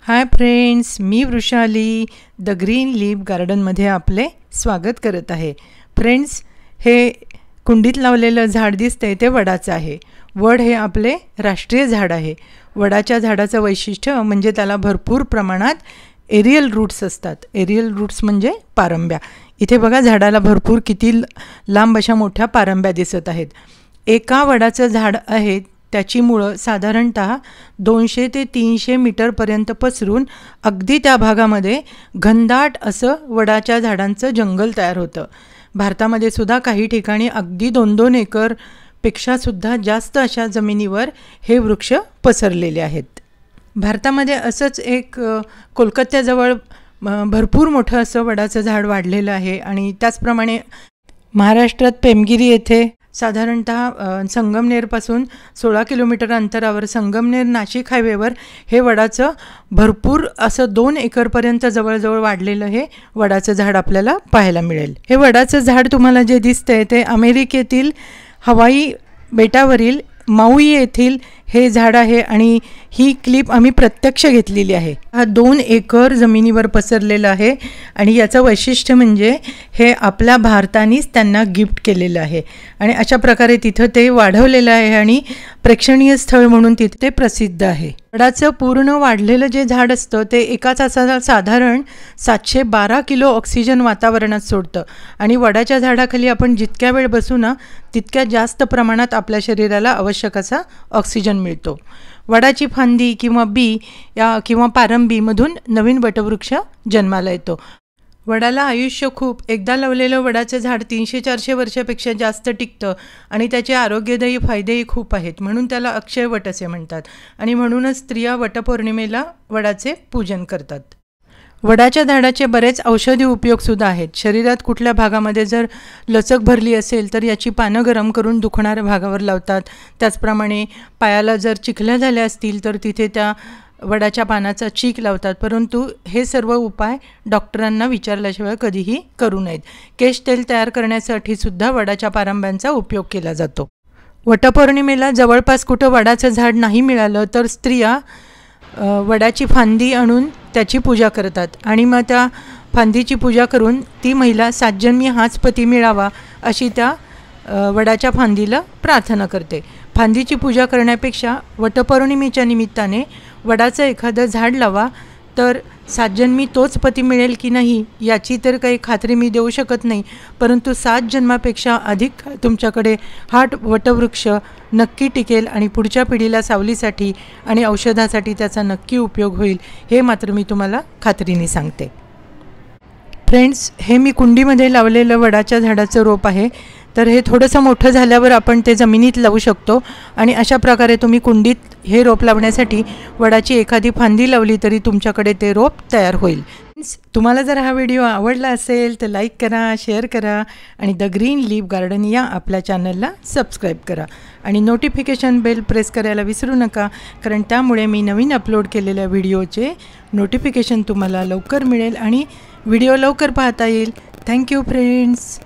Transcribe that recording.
Hi friends, me Vrushali the green leaf गार्डनमध्ये आपले स्वागत करत आहे। फ्रेंड्स, हे कुंडीत लावलेलं झाड दिसतंय ते वडाचं आहे। वड हे आपले राष्ट्रीय झाड आहे। वडाच्या झाडाचं वैशिष्ट्य म्हणजे त्याला भरपूर प्रमाणात एरियल रूट्स असतात। एरियल रूट्स म्हणजे पारंब्या। इथे बघा झाडाला भरपूर किती लांब अशा मोठ्या पारंब्या दिसत आहेत। एका वडाचं झाड आहे त्याची मुळं साधारणतः 200 ते 300 मीटरपर्यंत पसरून अगदी त्या भागामध्ये घनदाट असं वडाच्या झाडांचं जंगल तयार होतं। भारतामध्ये सुद्धा काही ठिकाणी अगदी 2-2 एकरपेक्षा सुद्धा जास्त अशा जमिनीवर हे वृक्ष पसरलेले आहेत। भारतामध्ये असंच एक कोलकात्याजवळ भरपूर मोठं असं वडाचं झाड वाढलेलं आहे आणि त्याचप्रमाणे महाराष्ट्रात पेमगिरी येथे साधारणतः संगमनेरपासून 16 किलोमीटर अंतरावर संगमनेर नाशिक हायवेवर हे वडाचं भरपूर असं 2 एकरपर्यंत जवळजवळ वाढलेलं हे वडाचं झाड आपल्याला पाहायला मिळेल। हे वडाचं झाड तुम्हाला जे दिसतंय ते अमेरिकेतील हवाई बेटावरील माउई येथील हे झाड आहे आणि ही क्लिप आम्ही प्रत्यक्ष घेतलेली आहे। हा 2 एकर जमिनीवर पसरलेला आहे आणि याचं वैशिष्ट्य म्हणजे हे आपल्या भारतानेच त्यांना गिफ्ट केलेलं आहे आणि अशा प्रकारे तिथं ते वाढवलेलं आहे आणि प्रेक्षणीय स्थळ म्हणून तिथे ते प्रसिद्ध आहे। वडाचं पूर्ण वाढलेलं जे झाड असतं ते एका तासाला साधारण 712 किलो ऑक्सिजन वातावरणात सोडतं आणि वडाच्या झाडाखाली आपण जितक्या वेळ बसू ना तितक्या जास्त प्रमाणात आपल्या शरीराला आवश्यक असा ऑक्सिजन मिळतो। वडाची फांदी किंवा बी किंवा पारंबीमधून नवीन वटवृक्ष जन्माला येतो। वडाला आयुष्य खूप, एकदा लावलेलं वडाचं झाड 300-400 वर्षापेक्षा जास्त टिकतं आणि त्याचे आरोग्यदायी फायदेही खूप आहेत, म्हणून त्याला अक्षय वट असे म्हणतात आणि म्हणूनच स्त्रिया वटपौर्णिमेला वडाचे पूजन करतात। वडाच्या झाडाचे बरेच औषधी उपयोगसुद्धा आहेत। शरीरात कुठल्या भागामध्ये जर लचक भरली असेल तर याची पानं गरम करून दुखणाऱ्या भागावर लावतात। त्याचप्रमाणे पायाला जर चिखल्या झाल्या असतील तर तिथे त्या वडाच्या पानाचा चीक लावतात, परंतु हे सर्व उपाय डॉक्टरांना विचारल्याशिवाय कधीही करू नयेत। केश तेल तयार करण्यासाठी सुद्धा वडाच्या पारंब्यांचा उपयोग केला जातो। वटपौर्णिमेला जवळपास कुठं वडाचं झाड नाही मिळालं तर स्त्रिया वडाची फांदी आणून त्याची पूजा करतात आणि मग त्या फांदीची पूजा करून ती महिला 7 जन्मी हाच पती मिळावा अशी त्या वडाच्या फांदीला प्रार्थना करते। फांदीची पूजा करण्यापेक्षा वटपौर्णिमेच्या निमित्ताने वडाचं एखादं झाड लावा, तर 7 जन्मी तोच पती मिळेल की नाही याची तर काही खात्री मी देऊ शकत नाही, परंतु 7 जन्मापेक्षा अधिक तुमच्याकडे हा वटवृक्ष नक्की टिकेल आणि पुढच्या पिढीला सावलीसाठी आणि औषधासाठी त्याचा नक्की उपयोग होईल, हे मात्र मी तुम्हाला खात्रीने सांगते। फ्रेंड्स, हे मी कुंडीमध्ये लावलेलं वडाच्या झाडाचं रोप आहे, तर हे थोडंसं मोठं झाल्यावर आपण ते जमिनीत लावू शकतो आणि अशा प्रकारे तुम्ही कुंडीत हे रोप लावण्यासाठी वडाची एखादी फांदी लावली तरी तुमच्याकडे ते रोप तयार होईल। तुम्हाला जर हा व्हिडिओ आवडला असेल तर लाईक करा, शेअर करा आणि द ग्रीन लीफ गार्डन या आपल्या चॅनलला सबस्क्राईब करा आणि नोटिफिकेशन बेल प्रेस करायला विसरू नका, कारण त्यामुळे मी नवीन अपलोड केलेल्या व्हिडिओचे नोटिफिकेशन तुम्हाला लवकर मिळेल आणि व्हिडिओ लवकर पाहता येईल। Thank you friends.